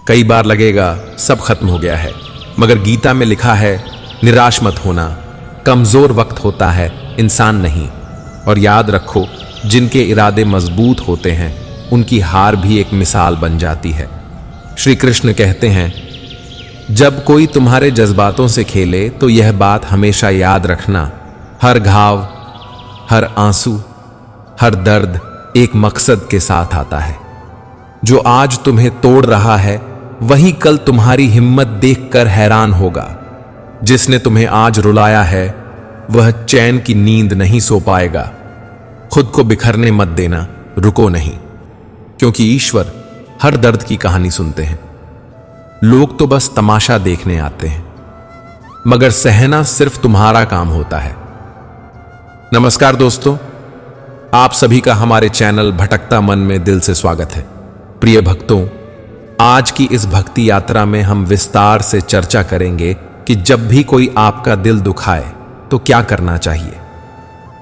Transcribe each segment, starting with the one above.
कई बार लगेगा सब खत्म हो गया है, मगर गीता में लिखा है निराश मत होना, कमजोर वक्त होता है, इंसान नहीं। और याद रखो, जिनके इरादे मजबूत होते हैं उनकी हार भी एक मिसाल बन जाती है। श्री कृष्ण कहते हैं, जब कोई तुम्हारे जज्बातों से खेले तो यह बात हमेशा याद रखना, हर घाव, हर आंसू, हर दर्द एक मकसद के साथ आता है। जो आज तुम्हें तोड़ रहा है वही कल तुम्हारी हिम्मत देखकर हैरान होगा। जिसने तुम्हें आज रुलाया है वह चैन की नींद नहीं सो पाएगा। खुद को बिखरने मत देना, रुको नहीं, क्योंकि ईश्वर हर दर्द की कहानी सुनते हैं। लोग तो बस तमाशा देखने आते हैं, मगर सहना सिर्फ तुम्हारा काम होता है। नमस्कार दोस्तों, आप सभी का हमारे चैनल भटकता मन में दिल से स्वागत है। प्रिय भक्तों, आज की इस भक्ति यात्रा में हम विस्तार से चर्चा करेंगे कि जब भी कोई आपका दिल दुखाए तो क्या करना चाहिए।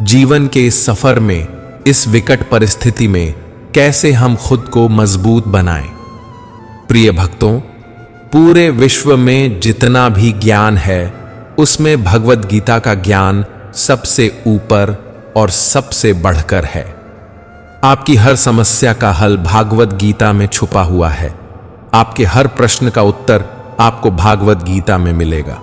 जीवन के इस सफर में, इस विकट परिस्थिति में कैसे हम खुद को मजबूत बनाएं। प्रिय भक्तों, पूरे विश्व में जितना भी ज्ञान है उसमें भगवद गीता का ज्ञान सबसे ऊपर और सबसे बढ़कर है। आपकी हर समस्या का हल भागवत गीता में छुपा हुआ है। आपके हर प्रश्न का उत्तर आपको भागवत गीता में मिलेगा।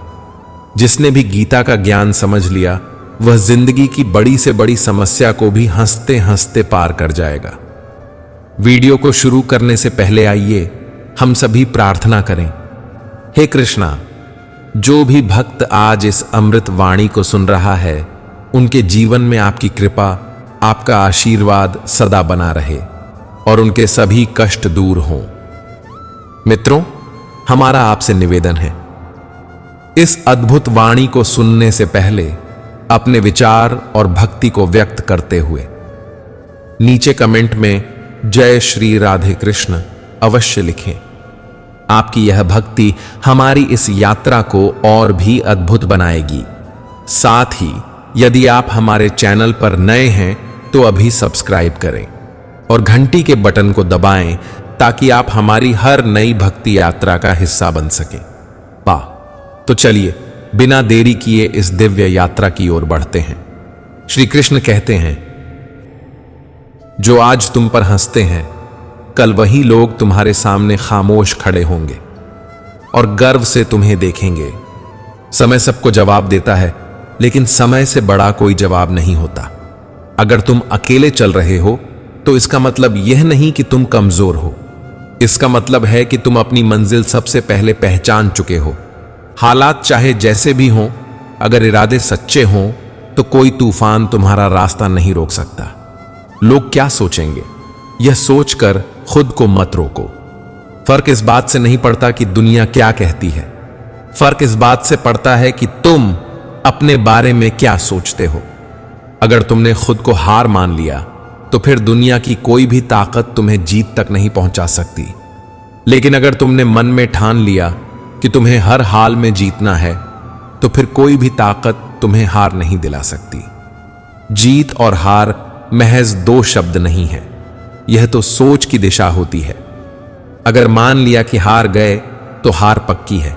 जिसने भी गीता का ज्ञान समझ लिया वह जिंदगी की बड़ी से बड़ी समस्या को भी हंसते हंसते पार कर जाएगा। वीडियो को शुरू करने से पहले आइए हम सभी प्रार्थना करें। हे कृष्णा, जो भी भक्त आज इस अमृत वाणी को सुन रहा है उनके जीवन में आपकी कृपा, आपका आशीर्वाद सदा बना रहे और उनके सभी कष्ट दूर हों। मित्रों, हमारा आपसे निवेदन है, इस अद्भुत वाणी को सुनने से पहले अपने विचार और भक्ति को व्यक्त करते हुए नीचे कमेंट में जय श्री राधे कृष्ण अवश्य लिखें। आपकी यह भक्ति हमारी इस यात्रा को और भी अद्भुत बनाएगी। साथ ही यदि आप हमारे चैनल पर नए हैं तो अभी सब्सक्राइब करें और घंटी के बटन को दबाएं ताकि आप हमारी हर नई भक्ति यात्रा का हिस्सा बन सकें। वाह, तो चलिए बिना देरी किए इस दिव्य यात्रा की ओर बढ़ते हैं। श्री कृष्ण कहते हैं, जो आज तुम पर हंसते हैं कल वही लोग तुम्हारे सामने खामोश खड़े होंगे और गर्व से तुम्हें देखेंगे। समय सबको जवाब देता है, लेकिन समय से बड़ा कोई जवाब नहीं होता। अगर तुम अकेले चल रहे हो तो इसका मतलब यह नहीं कि तुम कमजोर हो। इसका मतलब है कि तुम अपनी मंजिल सबसे पहले पहचान चुके हो। हालात चाहे जैसे भी हों, अगर इरादे सच्चे हों तो कोई तूफान तुम्हारा रास्ता नहीं रोक सकता। लोग क्या सोचेंगे, यह सोचकर खुद को मत रोको। फर्क इस बात से नहीं पड़ता कि दुनिया क्या कहती है, फर्क इस बात से पड़ता है कि तुम अपने बारे में क्या सोचते हो। अगर तुमने खुद को हार मान लिया तो फिर दुनिया की कोई भी ताकत तुम्हें जीत तक नहीं पहुंचा सकती। लेकिन अगर तुमने मन में ठान लिया कि तुम्हें हर हाल में जीतना है तो फिर कोई भी ताकत तुम्हें हार नहीं दिला सकती। जीत और हार महज दो शब्द नहीं है, यह तो सोच की दिशा होती है। अगर मान लिया कि हार गए तो हार पक्की है,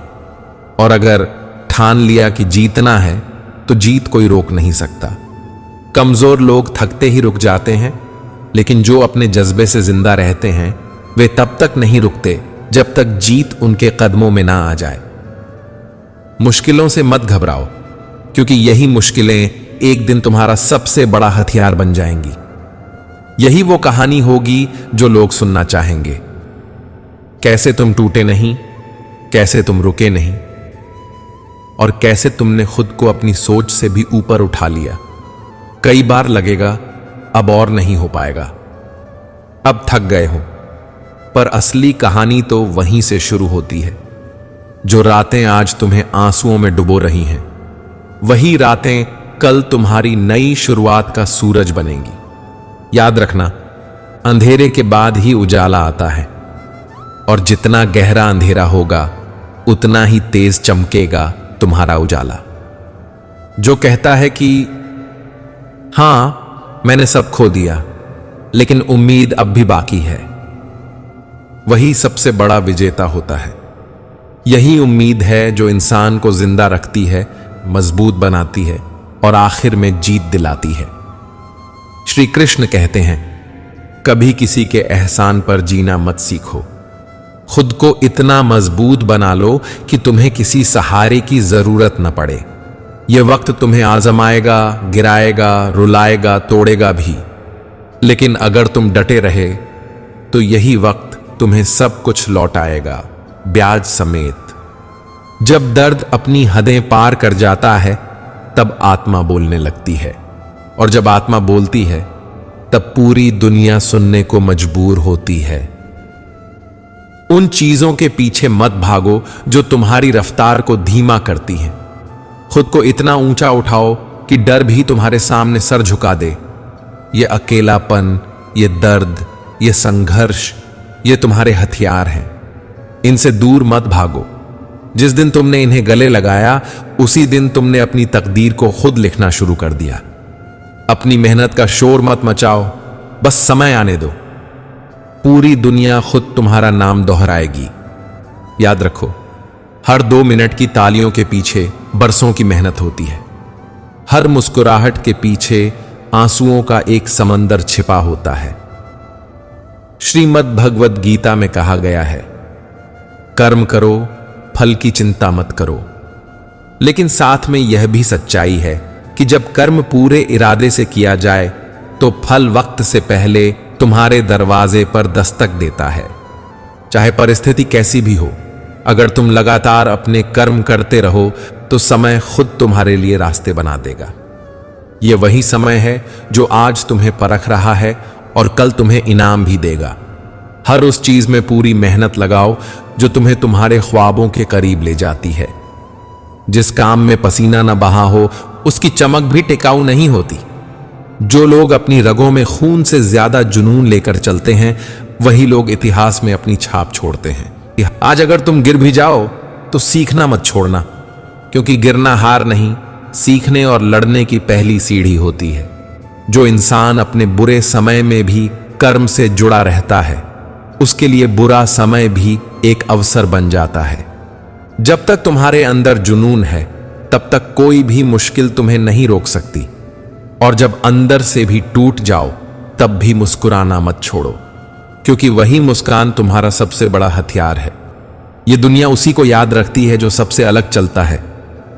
और अगर ठान लिया कि जीतना है तो जीत कोई रोक नहीं सकता। कमजोर लोग थकते ही रुक जाते हैं, लेकिन जो अपने जज्बे से जिंदा रहते हैं वे तब तक नहीं रुकते जब तक जीत उनके कदमों में ना आ जाए। मुश्किलों से मत घबराओ, क्योंकि यही मुश्किलें एक दिन तुम्हारा सबसे बड़ा हथियार बन जाएंगी। यही वो कहानी होगी जो लोग सुनना चाहेंगे। कैसे तुम टूटे नहीं, कैसे तुम रुके नहीं, और कैसे तुमने खुद को अपनी सोच से भी ऊपर उठा लिया। कई बार लगेगा अब और नहीं हो पाएगा, अब थक गए हो, पर असली कहानी तो वहीं से शुरू होती है। जो रातें आज तुम्हें आंसुओं में डुबो रही हैं, वही रातें कल तुम्हारी नई शुरुआत का सूरज बनेंगी। याद रखना, अंधेरे के बाद ही उजाला आता है, और जितना गहरा अंधेरा होगा उतना ही तेज चमकेगा तुम्हारा उजाला। जो कहता है कि हां मैंने सब खो दिया लेकिन उम्मीद अब भी बाकी है, वही सबसे बड़ा विजेता होता है। यही उम्मीद है जो इंसान को जिंदा रखती है, मजबूत बनाती है और आखिर में जीत दिलाती है। श्री कृष्ण कहते हैं, कभी किसी के एहसान पर जीना मत सीखो। खुद को इतना मजबूत बना लो कि तुम्हें किसी सहारे की जरूरत न पड़े। यह वक्त तुम्हें आजमाएगा, गिराएगा, रुलाएगा, तोड़ेगा भी, लेकिन अगर तुम डटे रहे तो यही वक्त तुम्हें सब कुछ लौटाएगा, ब्याज समेत। जब दर्द अपनी हदें पार कर जाता है तब आत्मा बोलने लगती है, और जब आत्मा बोलती है तब पूरी दुनिया सुनने को मजबूर होती है। उन चीजों के पीछे मत भागो जो तुम्हारी रफ्तार को धीमा करती हैं। खुद को इतना ऊंचा उठाओ कि डर भी तुम्हारे सामने सर झुका दे। ये अकेलापन, ये दर्द, ये संघर्ष, ये तुम्हारे हथियार हैं। इनसे दूर मत भागो। जिस दिन तुमने इन्हें गले लगाया उसी दिन तुमने अपनी तकदीर को खुद लिखना शुरू कर दिया। अपनी मेहनत का शोर मत मचाओ, बस समय आने दो। पूरी दुनिया खुद तुम्हारा नाम दोहराएगी। याद रखो, हर 2 मिनट की तालियों के पीछे बरसों की मेहनत होती है। हर मुस्कुराहट के पीछे आंसुओं का एक समंदर छिपा होता है। श्रीमद् भगवद गीता में कहा गया है, कर्म करो, फल की चिंता मत करो। लेकिन साथ में यह भी सच्चाई है कि जब कर्म पूरे इरादे से किया जाए तो फल वक्त से पहले तुम्हारे दरवाजे पर दस्तक देता है। चाहे परिस्थिति कैसी भी हो, अगर तुम लगातार अपने कर्म करते रहो तो समय खुद तुम्हारे लिए रास्ते बना देगा। यह वही समय है जो आज तुम्हें परख रहा है और कल तुम्हें इनाम भी देगा। हर उस चीज में पूरी मेहनत लगाओ जो तुम्हें तुम्हारे ख्वाबों के करीब ले जाती है। जिस काम में पसीना न बहा हो उसकी चमक भी टिकाऊ नहीं होती। जो लोग अपनी रगों में खून से ज्यादा जुनून लेकर चलते हैं वही लोग इतिहास में अपनी छाप छोड़ते हैं। आज अगर तुम गिर भी जाओ तो सीखना मत छोड़ना, क्योंकि गिरना हार नहीं, सीखने और लड़ने की पहली सीढ़ी होती है। जो इंसान अपने बुरे समय में भी कर्म से जुड़ा रहता है उसके लिए बुरा समय भी एक अवसर बन जाता है। जब तक तुम्हारे अंदर जुनून है तब तक कोई भी मुश्किल तुम्हें नहीं रोक सकती, और जब अंदर से भी टूट जाओ तब भी मुस्कुराना मत छोड़ो, क्योंकि वही मुस्कान तुम्हारा सबसे बड़ा हथियार है। ये दुनिया उसी को याद रखती है जो सबसे अलग चलता है,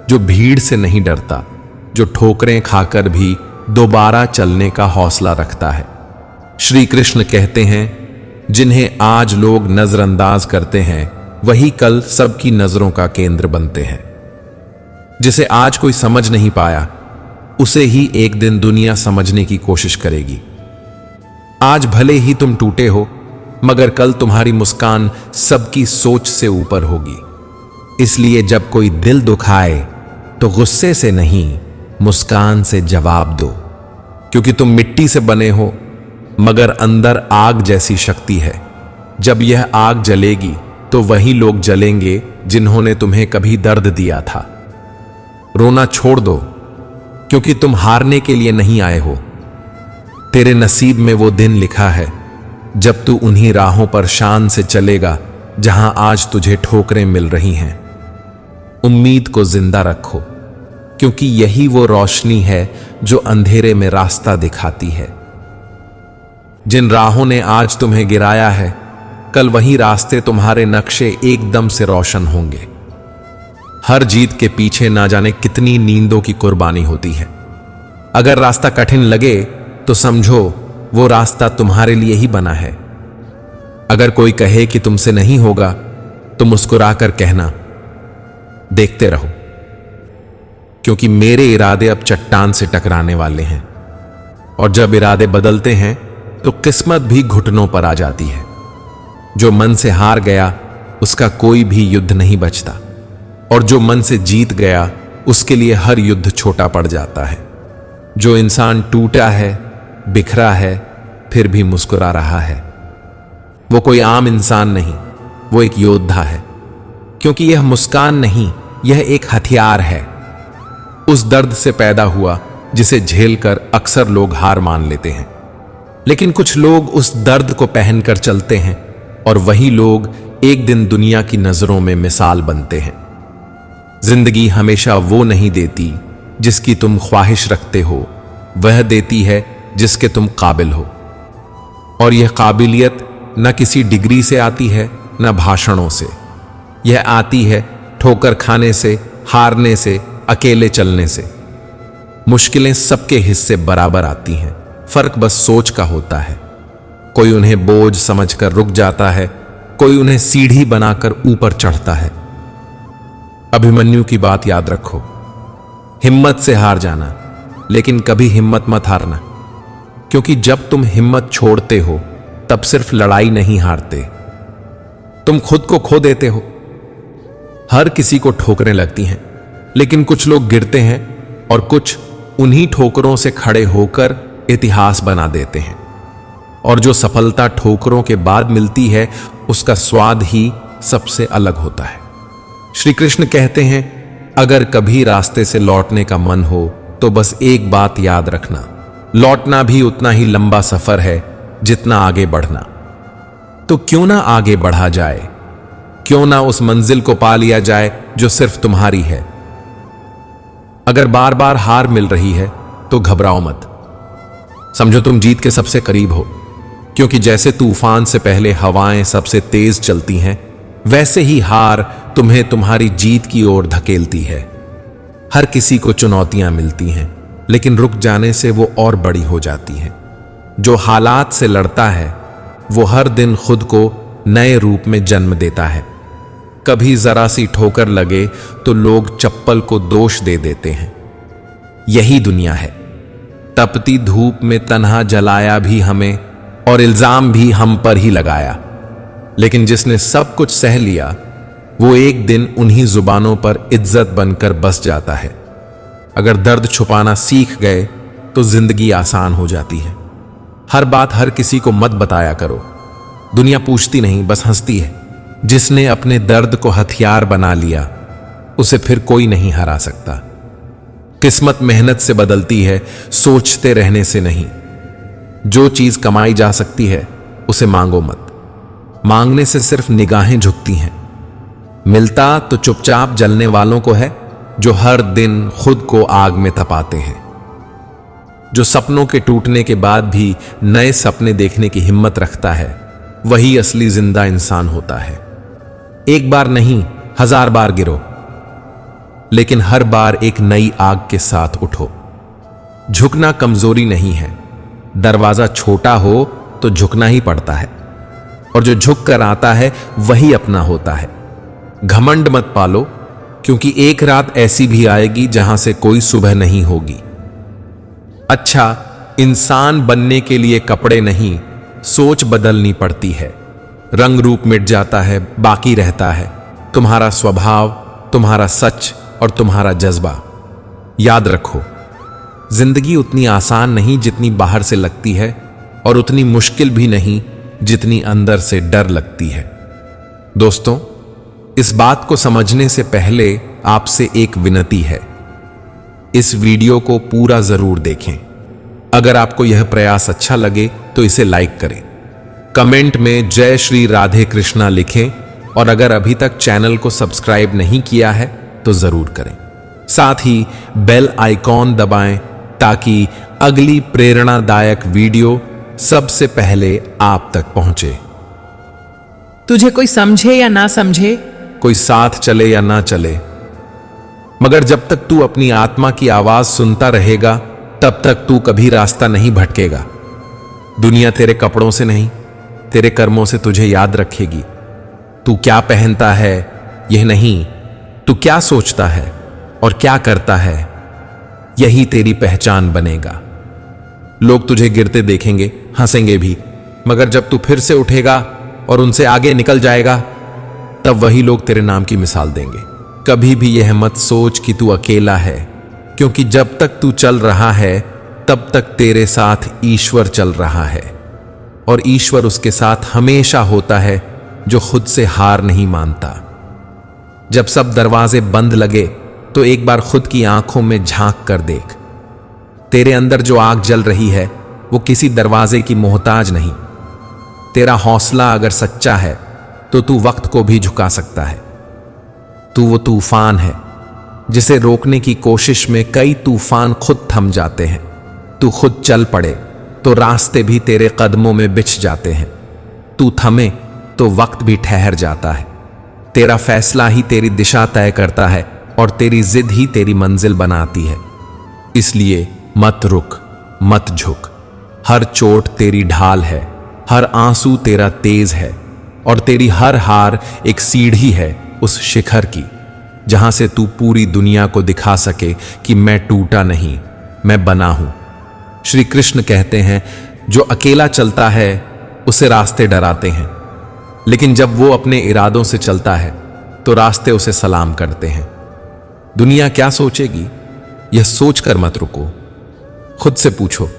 जो भीड़ से नहीं डरता, जो ठोकरें खाकर भी दोबारा चलने का हौसला रखता है। श्री कृष्ण कहते हैं, जिन्हें आज लोग नजरअंदाज करते हैं वही कल सबकी नजरों का केंद्र बनते हैं। जिसे आज कोई समझ नहीं पाया उसे ही एक दिन दुनिया समझने की कोशिश करेगी। आज भले ही तुम टूटे हो, मगर कल तुम्हारी मुस्कान सबकी सोच से ऊपर होगी। इसलिए जब कोई दिल दुखाए तो गुस्से से नहीं, मुस्कान से जवाब दो, क्योंकि तुम मिट्टी से बने हो मगर अंदर आग जैसी शक्ति है। जब यह आग जलेगी तो वही लोग जलेंगे जिन्होंने तुम्हें कभी दर्द दिया था। रोना छोड़ दो, क्योंकि तुम हारने के लिए नहीं आए हो। तेरे नसीब में वो दिन लिखा है जब तू उन्हीं राहों पर शान से चलेगा जहां आज तुझे ठोकरें मिल रही हैं। उम्मीद को जिंदा रखो, क्योंकि यही वो रोशनी है जो अंधेरे में रास्ता दिखाती है। जिन राहों ने आज तुम्हें गिराया है, कल वही रास्ते तुम्हारे नक्शे एकदम से रोशन होंगे। हर जीत के पीछे ना जाने कितनी नींदों की कुर्बानी होती है। अगर रास्ता कठिन लगे तो समझो वो रास्ता तुम्हारे लिए ही बना है। अगर कोई कहे कि तुमसे नहीं होगा तो मुस्कुराकर कहना, देखते रहो, क्योंकि मेरे इरादे अब चट्टान से टकराने वाले हैं। और जब इरादे बदलते हैं तो किस्मत भी घुटनों पर आ जाती है। जो मन से हार गया उसका कोई भी युद्ध नहीं बचता, और जो मन से जीत गया उसके लिए हर युद्ध छोटा पड़ जाता है। जो इंसान टूटा है, बिखरा है, फिर भी मुस्कुरा रहा है, वो कोई आम इंसान नहीं, वो एक योद्धा है। क्योंकि यह मुस्कान नहीं, यह एक हथियार है। उस दर्द से पैदा हुआ जिसे झेलकर अक्सर लोग हार मान लेते हैं, लेकिन कुछ लोग उस दर्द को पहनकर चलते हैं और वही लोग एक दिन दुनिया की नजरों में मिसाल बनते हैं। जिंदगी हमेशा वो नहीं देती जिसकी तुम ख्वाहिश रखते हो, वह देती है जिसके तुम काबिल हो। और यह काबिलियत न किसी डिग्री से आती है न भाषणों से, यह आती है ठोकर खाने से, हारने से, अकेले चलने से। मुश्किलें सबके हिस्से बराबर आती हैं, फर्क बस सोच का होता है। कोई उन्हें बोझ समझकर रुक जाता है, कोई उन्हें सीढ़ी बनाकर ऊपर चढ़ता है। अभिमन्यु की बात याद रखो, हिम्मत से हार जाना, लेकिन कभी हिम्मत मत हारना, क्योंकि जब तुम हिम्मत छोड़ते हो तब सिर्फ लड़ाई नहीं हारते, तुम खुद को खो देते हो। हर किसी को ठोकरें लगती हैं, लेकिन कुछ लोग गिरते हैं और कुछ उन्हीं ठोकरों से खड़े होकर इतिहास बना देते हैं। और जो सफलता ठोकरों के बाद मिलती है, उसका स्वाद ही सबसे अलग होता है। श्री कृष्ण कहते हैं, अगर कभी रास्ते से लौटने का मन हो तो बस एक बात याद रखना, लौटना भी उतना ही लंबा सफर है जितना आगे बढ़ना। तो क्यों ना आगे बढ़ा जाए, क्यों ना उस मंजिल को पा लिया जाए जो सिर्फ तुम्हारी है। अगर बार बार हार मिल रही है तो घबराओ मत, समझो तुम जीत के सबसे करीब हो, क्योंकि जैसे तूफान से पहले हवाएं सबसे तेज चलती हैं, वैसे ही हार तुम्हें तुम्हारी जीत की ओर धकेलती है। हर किसी को चुनौतियां मिलती हैं, लेकिन रुक जाने से वो और बड़ी हो जाती हैं। जो हालात से लड़ता है वो हर दिन खुद को नए रूप में जन्म देता है। कभी जरा सी ठोकर लगे तो लोग चप्पल को दोष दे देते हैं। यही दुनिया है, तपती धूप में तन्हा जलाया भी हमें और इल्जाम भी हम पर ही लगाया। लेकिन जिसने सब कुछ सह लिया, वो एक दिन उन्हीं जुबानों पर इज्जत बनकर बस जाता है। अगर दर्द छुपाना सीख गए तो जिंदगी आसान हो जाती है। हर बात हर किसी को मत बताया करो, दुनिया पूछती नहीं, बस हंसती है। जिसने अपने दर्द को हथियार बना लिया, उसे फिर कोई नहीं हरा सकता। किस्मत मेहनत से बदलती है, सोचते रहने से नहीं। जो चीज कमाई जा सकती है उसे मांगो मत, मांगने से सिर्फ निगाहें झुकती हैं। मिलता तो चुपचाप जलने वालों को है, जो हर दिन खुद को आग में तपाते हैं। जो सपनों के टूटने के बाद भी नए सपने देखने की हिम्मत रखता है, वही असली जिंदा इंसान होता है। एक बार नहीं, 1000 बार गिरो, लेकिन हर बार एक नई आग के साथ उठो। झुकना कमजोरी नहीं है, दरवाजा छोटा हो तो झुकना ही पड़ता है, और जो झुक कर आता है वही अपना होता है। घमंड मत पालो, क्योंकि एक रात ऐसी भी आएगी जहां से कोई सुबह नहीं होगी। अच्छा, इंसान बनने के लिए कपड़े नहीं, सोच बदलनी पड़ती है। रंग रूप मिट जाता है, बाकी रहता है तुम्हारा स्वभाव, तुम्हारा सच और तुम्हारा जज्बा। याद रखो, जिंदगी उतनी आसान नहीं जितनी बाहर से लगती है, और उतनी मुश्किल भी नहीं जितनी अंदर से डर लगती है। दोस्तों, इस बात को समझने से पहले आपसे एक विनती है, इस वीडियो को पूरा जरूर देखें। अगर आपको यह प्रयास अच्छा लगे तो इसे लाइक करें, कमेंट में जय श्री राधे कृष्णा लिखें, और अगर अभी तक चैनल को सब्सक्राइब नहीं किया है तो जरूर करें। साथ ही बेल आइकॉन दबाएं ताकि अगली प्रेरणादायक वीडियो सबसे पहले आप तक पहुंचे। तुझे कोई समझे या ना समझे, कोई साथ चले या ना चले, मगर जब तक तू अपनी आत्मा की आवाज सुनता रहेगा, तब तक तू कभी रास्ता नहीं भटकेगा। दुनिया तेरे कपड़ों से नहीं, तेरे कर्मों से तुझे याद रखेगी। तू क्या पहनता है यह नहीं, तू क्या सोचता है और क्या करता है, यही तेरी पहचान बनेगा। लोग तुझे गिरते देखेंगे, हंसेंगे भी, मगर जब तू फिर से उठेगा और उनसे आगे निकल जाएगा, तब वही लोग तेरे नाम की मिसाल देंगे। कभी भी यह मत सोच कि तू अकेला है, क्योंकि जब तक तू चल रहा है तब तक तेरे साथ ईश्वर चल रहा है, और ईश्वर उसके साथ हमेशा होता है जो खुद से हार नहीं मानता। जब सब दरवाजे बंद लगे तो एक बार खुद की आंखों में झांक कर देख। तेरे अंदर जो आग जल रही है वो किसी दरवाजे की मोहताज नहीं, तेरा हौसला अगर सच्चा है तो तू वक्त को भी झुका सकता है। तू वो तूफान है जिसे रोकने की कोशिश में कई तूफान खुद थम जाते हैं। तू खुद चल पड़े तो रास्ते भी तेरे कदमों में बिछ जाते हैं। तू थमे तो वक्त भी ठहर जाता है। तेरा फैसला ही तेरी दिशा तय करता है और तेरी जिद ही तेरी मंजिल बनाती है। इसलिए मत रुक, मत झुक। हर चोट तेरी ढाल है, हर आंसू तेरा तेज है और तेरी हर हार एक सीढ़ी है उस शिखर की जहां से तू पूरी दुनिया को दिखा सके कि मैं टूटा नहीं, मैं बना हूं। श्री कृष्ण कहते हैं, जो अकेला चलता है उसे रास्ते डराते हैं, लेकिन जब वो अपने इरादों से चलता है तो रास्ते उसे सलाम करते हैं। दुनिया क्या सोचेगी, यह सोचकर मत रुको। खुद से पूछो,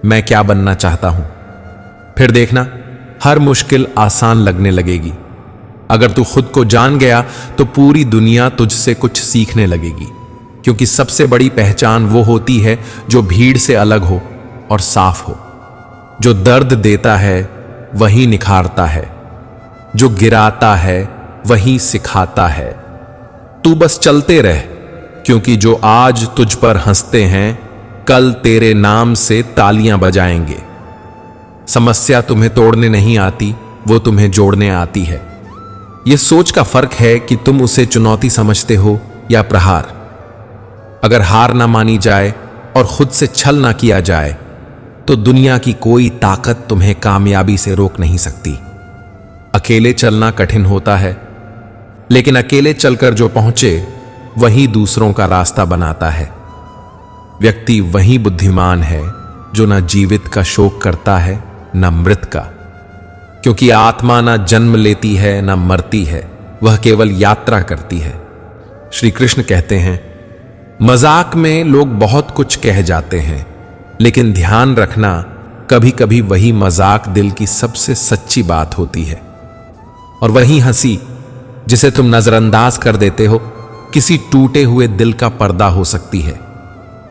मैं क्या बनना चाहता हूं? फिर देखना हर मुश्किल आसान लगने लगेगी। अगर तू खुद को जान गया तो पूरी दुनिया तुझसे कुछ सीखने लगेगी, क्योंकि सबसे बड़ी पहचान वो होती है जो भीड़ से अलग हो और साफ हो। जो दर्द देता है वही निखारता है, जो गिराता है वही सिखाता है। तू बस चलते रह, क्योंकि जो आज तुझ पर हंसते हैं कल तेरे नाम से तालियां बजाएंगे। समस्या तुम्हें तोड़ने नहीं आती, वो तुम्हें जोड़ने आती है। यह सोच का फर्क है कि तुम उसे चुनौती समझते हो या प्रहार। अगर हार ना मानी जाए और खुद से छल ना किया जाए तो दुनिया की कोई ताकत तुम्हें कामयाबी से रोक नहीं सकती। अकेले चलना कठिन होता है, लेकिन अकेले चलकर जो पहुंचे वही दूसरों का रास्ता बनाता है। व्यक्ति वही बुद्धिमान है जो ना जीवित का शोक करता है ना मृत का, क्योंकि आत्मा ना जन्म लेती है ना मरती है, वह केवल यात्रा करती है। श्री कृष्ण कहते हैं, मजाक में लोग बहुत कुछ कह जाते हैं, लेकिन ध्यान रखना कभी कभी वही मजाक दिल की सबसे सच्ची बात होती है। और वही हंसी जिसे तुम नजरअंदाज कर देते हो किसी टूटे हुए दिल का पर्दा हो सकती है।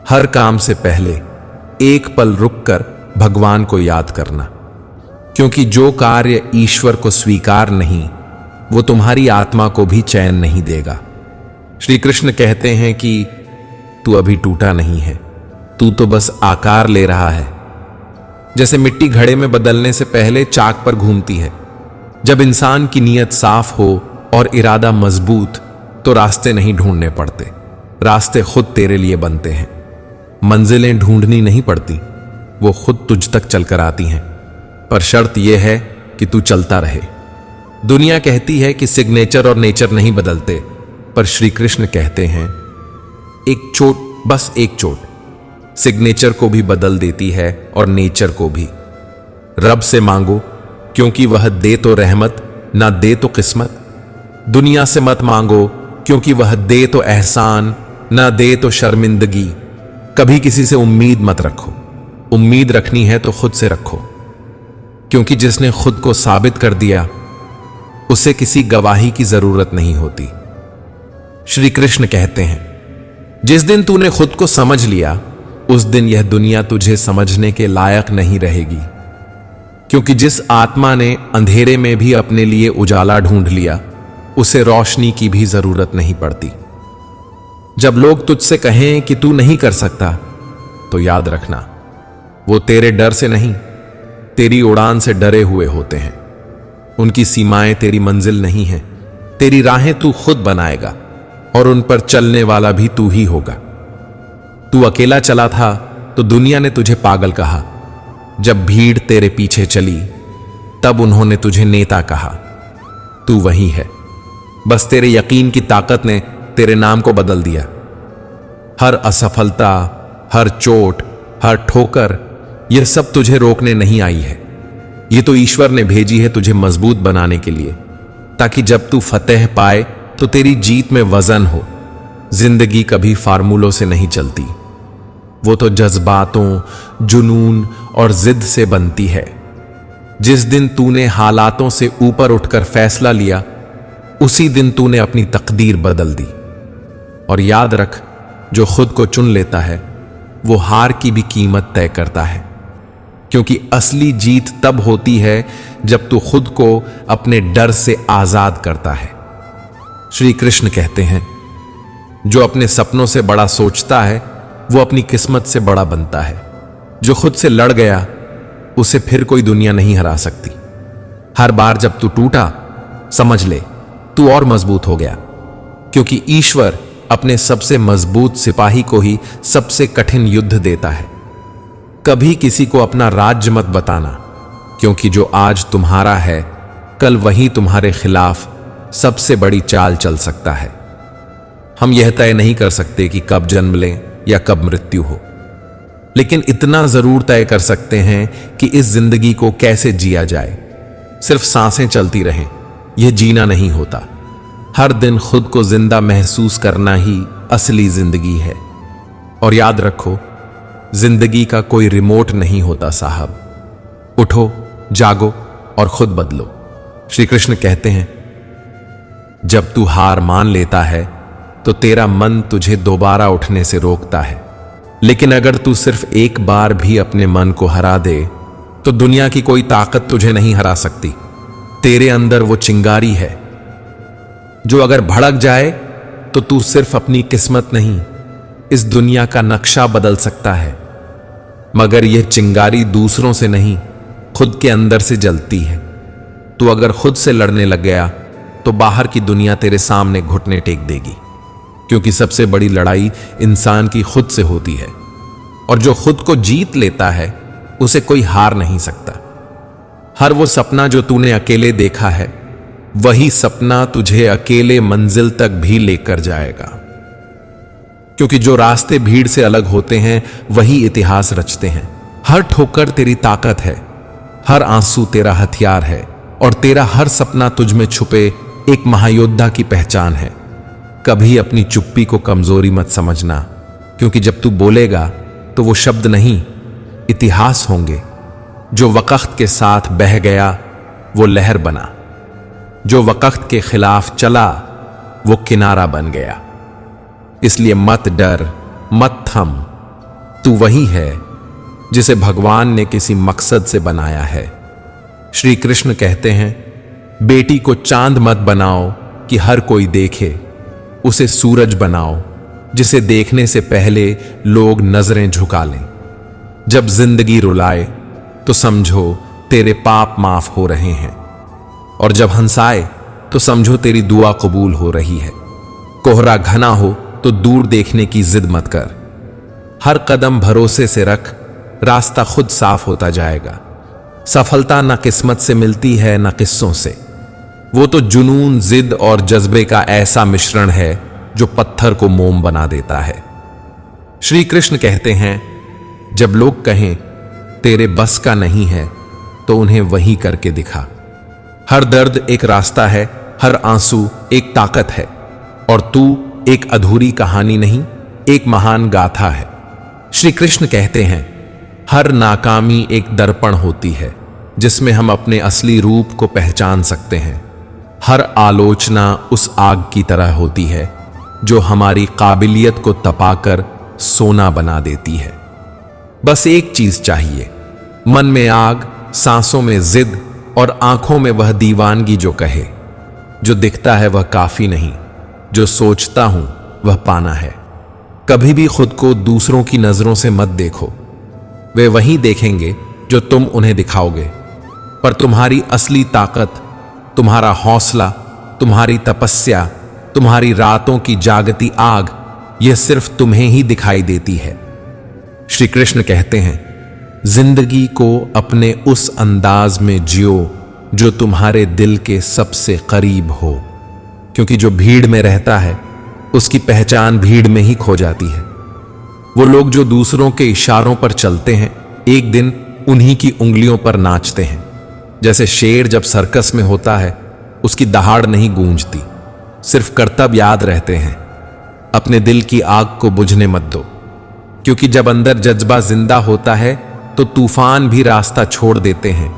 हर काम से पहले एक पल रुककर भगवान को याद करना, क्योंकि जो कार्य ईश्वर को स्वीकार नहीं वो तुम्हारी आत्मा को भी चैन नहीं देगा। श्री कृष्ण कहते हैं कि तू अभी टूटा नहीं है, तू तो बस आकार ले रहा है। जैसे मिट्टी घड़े में बदलने से पहले चाक पर घूमती है। जब इंसान की नीयत साफ हो और इरादा मजबूत तो रास्ते नहीं ढूंढने पड़ते, रास्ते खुद तेरे लिए बनते हैं। मंजिलें ढूंढनी नहीं पड़ती, वो खुद तुझ तक चलकर आती हैं। पर शर्त यह है कि तू चलता रहे। दुनिया कहती है कि सिग्नेचर और नेचर नहीं बदलते, पर श्री कृष्ण कहते हैं एक चोट, बस एक चोट सिग्नेचर को भी बदल देती है और नेचर को भी। रब से मांगो, क्योंकि वह दे तो रहमत, ना दे तो किस्मत। दुनिया से मत मांगो, क्योंकि वह दे तो एहसान, ना दे तो शर्मिंदगी। कभी किसी से उम्मीद मत रखो। उम्मीद रखनी है तो खुद से रखो, क्योंकि जिसने खुद को साबित कर दिया उसे किसी गवाही की जरूरत नहीं होती। श्री कृष्ण कहते हैं, जिस दिन तूने खुद को समझ लिया उस दिन यह दुनिया तुझे समझने के लायक नहीं रहेगी, क्योंकि जिस आत्मा ने अंधेरे में भी अपने लिए उजाला ढूंढ लिया उसे रोशनी की भी जरूरत नहीं पड़ती। जब लोग तुझसे कहें कि तू नहीं कर सकता तो याद रखना वो तेरे डर से नहीं, तेरी उड़ान से डरे हुए होते हैं। उनकी सीमाएं तेरी मंजिल नहीं है। तेरी राहें तू खुद बनाएगा और उन पर चलने वाला भी तू ही होगा। तू अकेला चला था तो दुनिया ने तुझे पागल कहा। जब भीड़ तेरे पीछे चली तब उन्होंने तुझे नेता कहा। तू वही है, बस तेरे यकीन की ताकत ने तेरे नाम को बदल दिया। हर असफलता, हर चोट, हर ठोकर, यह सब तुझे रोकने नहीं आई है। यह तो ईश्वर ने भेजी है तुझे मजबूत बनाने के लिए, ताकि जब तू फतेह पाए तो तेरी जीत में वजन हो। जिंदगी कभी फार्मूलों से नहीं चलती, वो तो जज्बातों, जुनून और जिद से बनती है। जिस दिन तूने हालातों से ऊपर उठकर फैसला लिया उसी दिन तूने अपनी तकदीर बदल दी। और याद रख, जो खुद को चुन लेता है वो हार की भी कीमत तय करता है। क्योंकि असली जीत तब होती है जब तू खुद को अपने डर से आजाद करता है। श्री कृष्ण कहते हैं, जो अपने सपनों से बड़ा सोचता है वो अपनी किस्मत से बड़ा बनता है। जो खुद से लड़ गया उसे फिर कोई दुनिया नहीं हरा सकती। हर बार जब तू टूटा, समझ ले तू और मजबूत हो गया, क्योंकि ईश्वर अपने सबसे मजबूत सिपाही को ही सबसे कठिन युद्ध देता है। कभी किसी को अपना राज्य मत बताना, क्योंकि जो आज तुम्हारा है कल वही तुम्हारे खिलाफ सबसे बड़ी चाल चल सकता है। हम यह तय नहीं कर सकते कि कब जन्म लें या कब मृत्यु हो, लेकिन इतना जरूर तय कर सकते हैं कि इस जिंदगी को कैसे जिया जाए। सिर्फ सांसें चलती रहें, यह जीना नहीं होता। हर दिन खुद को जिंदा महसूस करना ही असली जिंदगी है। और याद रखो, जिंदगी का कोई रिमोट नहीं होता साहब। उठो, जागो और खुद बदलो। श्री कृष्ण कहते हैं, जब तू हार मान लेता है तो तेरा मन तुझे दोबारा उठने से रोकता है, लेकिन अगर तू सिर्फ एक बार भी अपने मन को हरा दे तो दुनिया की कोई ताकत तुझे नहीं हरा सकती। तेरे अंदर वो चिंगारी है जो अगर भड़क जाए तो तू सिर्फ अपनी किस्मत नहीं, इस दुनिया का नक्शा बदल सकता है। मगर यह चिंगारी दूसरों से नहीं, खुद के अंदर से जलती है। तू अगर खुद से लड़ने लग गया तो बाहर की दुनिया तेरे सामने घुटने टेक देगी, क्योंकि सबसे बड़ी लड़ाई इंसान की खुद से होती है। और जो खुद को जीत लेता है उसे कोई हार नहीं सकता। हर वो सपना जो तूने अकेले देखा है, वही सपना तुझे अकेले मंजिल तक भी लेकर जाएगा। क्योंकि जो रास्ते भीड़ से अलग होते हैं वही इतिहास रचते हैं। हर ठोकर तेरी ताकत है, हर आंसू तेरा हथियार है, और तेरा हर सपना तुझ में छुपे एक महायोद्धा की पहचान है। कभी अपनी चुप्पी को कमजोरी मत समझना, क्योंकि जब तू बोलेगा तो वो शब्द नहीं, इतिहास होंगे। जो वक्त के साथ बह गया वो लहर बना, जो वक्त के खिलाफ चला वो किनारा बन गया। इसलिए मत डर, मत थम। तू वही है जिसे भगवान ने किसी मकसद से बनाया है। श्री कृष्ण कहते हैं, बेटी को चांद मत बनाओ कि हर कोई देखे, उसे सूरज बनाओ जिसे देखने से पहले लोग नजरें झुका लें। जब जिंदगी रुलाए तो समझो तेरे पाप माफ हो रहे हैं, और जब हंसाए तो समझो तेरी दुआ कबूल हो रही है। कोहरा घना हो तो दूर देखने की जिद मत कर। हर कदम भरोसे से रख, रास्ता खुद साफ होता जाएगा। सफलता ना किस्मत से मिलती है ना किस्सों से, वो तो जुनून, जिद और जज्बे का ऐसा मिश्रण है जो पत्थर को मोम बना देता है। श्री कृष्ण कहते हैं, जब लोग कहें तेरे बस का नहीं है तो उन्हें वही करके दिखा। हर दर्द एक रास्ता है, हर आंसू एक ताकत है, और तू एक अधूरी कहानी नहीं, एक महान गाथा है। श्री कृष्ण कहते हैं, हर नाकामी एक दर्पण होती है जिसमें हम अपने असली रूप को पहचान सकते हैं। हर आलोचना उस आग की तरह होती है जो हमारी काबिलियत को तपाकर सोना बना देती है। बस एक चीज चाहिए, मन में आग, सांसों में जिद और आंखों में वह दीवानगी जो कहे, जो दिखता है वह काफी नहीं, जो सोचता हूं वह पाना है। कभी भी खुद को दूसरों की नजरों से मत देखो, वे वही देखेंगे जो तुम उन्हें दिखाओगे। पर तुम्हारी असली ताकत, तुम्हारा हौसला, तुम्हारी तपस्या, तुम्हारी रातों की जागती आग, यह सिर्फ तुम्हें ही दिखाई देती है। श्री कृष्ण कहते हैं, जिंदगी को अपने उस अंदाज में जियो जो तुम्हारे दिल के सबसे करीब हो, क्योंकि जो भीड़ में रहता है उसकी पहचान भीड़ में ही खो जाती है। वो लोग जो दूसरों के इशारों पर चलते हैं, एक दिन उन्हीं की उंगलियों पर नाचते हैं। जैसे शेर जब सर्कस में होता है, उसकी दहाड़ नहीं गूंजती, सिर्फ करतब याद रहते हैं। अपने दिल की आग को बुझने मत दो, क्योंकि जब अंदर जज्बा जिंदा होता है तो तूफान भी रास्ता छोड़ देते हैं।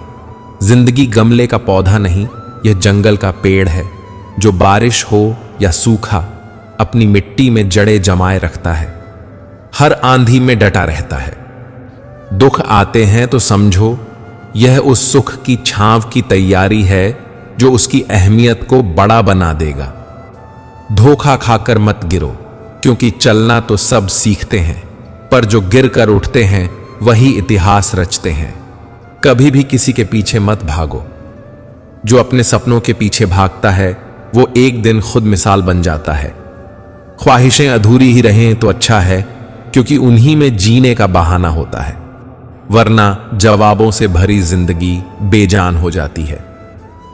जिंदगी गमले का पौधा नहीं, यह जंगल का पेड़ है जो बारिश हो या सूखा अपनी मिट्टी में जड़ें जमाए रखता है, हर आंधी में डटा रहता है। दुख आते हैं तो समझो यह उस सुख की छांव की तैयारी है जो उसकी अहमियत को बड़ा बना देगा। धोखा खाकर मत गिरो, क्योंकि चलना तो सब सीखते हैं, पर जो गिर कर उठते हैं वही इतिहास रचते हैं। कभी भी किसी के पीछे मत भागो। जो अपने सपनों के पीछे भागता है वो एक दिन खुद मिसाल बन जाता है। ख्वाहिशें अधूरी ही रहें तो अच्छा है, क्योंकि उन्हीं में जीने का बहाना होता है, वरना जवाबों से भरी जिंदगी बेजान हो जाती है।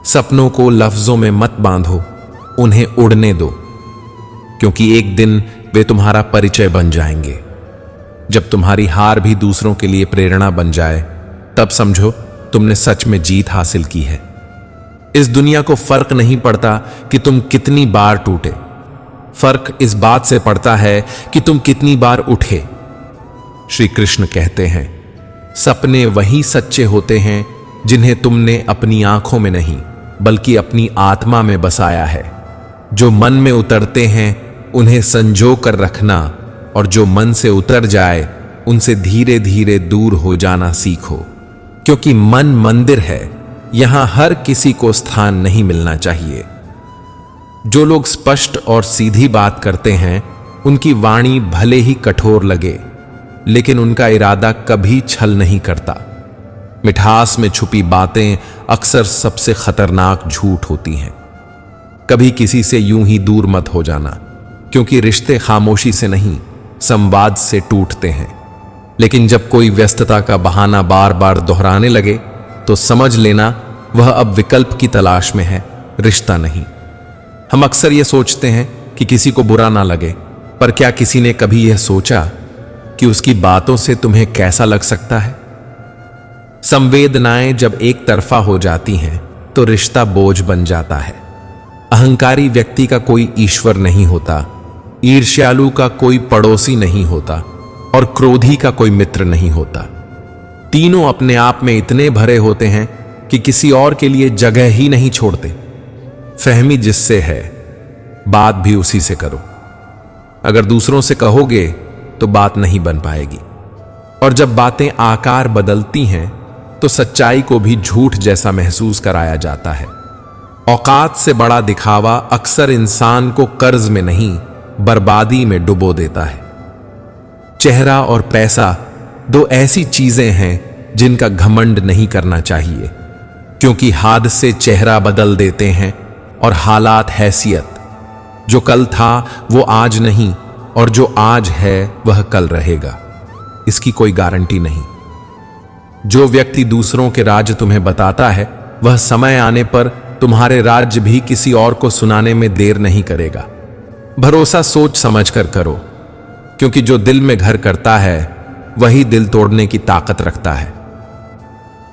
सपनों को लफ्जों में मत बांधो, उन्हें उड़ने दो, क्योंकि एक दिन वे तुम्हारा परिचय बन जाएंगे। जब तुम्हारी हार भी दूसरों के लिए प्रेरणा बन जाए, तब समझो तुमने सच में जीत हासिल की है। इस दुनिया को फर्क नहीं पड़ता कि तुम कितनी बार टूटे, फर्क इस बात से पड़ता है कि तुम कितनी बार उठे। श्री कृष्ण कहते हैं, सपने वही सच्चे होते हैं जिन्हें तुमने अपनी आंखों में नहीं बल्कि अपनी आत्मा में बसाया है। जो मन में उतरते हैं उन्हें संजो कर रखना, और जो मन से उतर जाए उनसे धीरे धीरे दूर हो जाना सीखो, क्योंकि मन मंदिर है, यहां हर किसी को स्थान नहीं मिलना चाहिए। जो लोग स्पष्ट और सीधी बात करते हैं उनकी वाणी भले ही कठोर लगे, लेकिन उनका इरादा कभी छल नहीं करता। मिठास में छुपी बातें अक्सर सबसे खतरनाक झूठ होती हैं। कभी किसी से यूं ही दूर मत हो जाना, क्योंकि रिश्ते खामोशी से नहीं संवाद से टूटते हैं। लेकिन जब कोई व्यस्तता का बहाना बार बार दोहराने लगे तो समझ लेना वह अब विकल्प की तलाश में है, रिश्ता नहीं। हम अक्सर यह सोचते हैं कि किसी को बुरा ना लगे, पर क्या किसी ने कभी यह सोचा कि उसकी बातों से तुम्हें कैसा लग सकता है? संवेदनाएं जब एक तरफा हो जाती हैं तो रिश्ता बोझ बन जाता है। अहंकारी व्यक्ति का कोई ईश्वर नहीं होता, ईर्ष्यालु का कोई पड़ोसी नहीं होता, और क्रोधी का कोई मित्र नहीं होता। तीनों अपने आप में इतने भरे होते हैं कि किसी और के लिए जगह ही नहीं छोड़ते। फहमी जिससे है, बात भी उसी से करो। अगर दूसरों से कहोगे तो बात नहीं बन पाएगी, और जब बातें आकार बदलती हैं तो सच्चाई को भी झूठ जैसा महसूस कराया जाता है। औकात से बड़ा दिखावा अक्सर इंसान को कर्ज में नहीं बर्बादी में डुबो देता है। चेहरा और पैसा दो ऐसी चीजें हैं जिनका घमंड नहीं करना चाहिए, क्योंकि हादसे चेहरा बदल देते हैं और हालात हैसियत। जो कल था वो आज नहीं, और जो आज है वह कल रहेगा, इसकी कोई गारंटी नहीं। जो व्यक्ति दूसरों के राज तुम्हें बताता है वह समय आने पर तुम्हारे राज भी किसी और को सुनाने में देर नहीं करेगा। भरोसा सोच समझ कर करो, क्योंकि जो दिल में घर करता है वही दिल तोड़ने की ताकत रखता है।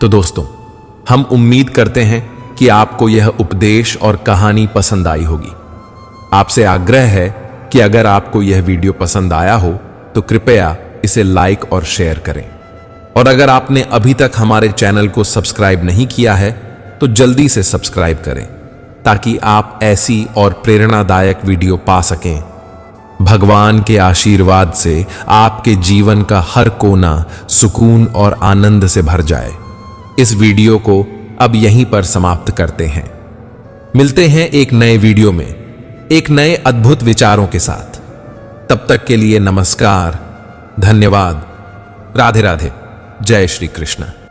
तो दोस्तों, हम उम्मीद करते हैं कि आपको यह उपदेश और कहानी पसंद आई होगी। आपसे आग्रह है कि अगर आपको यह वीडियो पसंद आया हो तो कृपया इसे लाइक और शेयर करें, और अगर आपने अभी तक हमारे चैनल को सब्सक्राइब नहीं किया है तो जल्दी से सब्सक्राइब करें, ताकि आप ऐसी और प्रेरणादायक वीडियो पा सकें। भगवान के आशीर्वाद से आपके जीवन का हर कोना सुकून और आनंद से भर जाए। इस वीडियो को अब यहीं पर समाप्त करते हैं। मिलते हैं एक नए वीडियो में एक नए अद्भुत विचारों के साथ। तब तक के लिए नमस्कार, धन्यवाद, राधे राधे, जय श्री कृष्ण।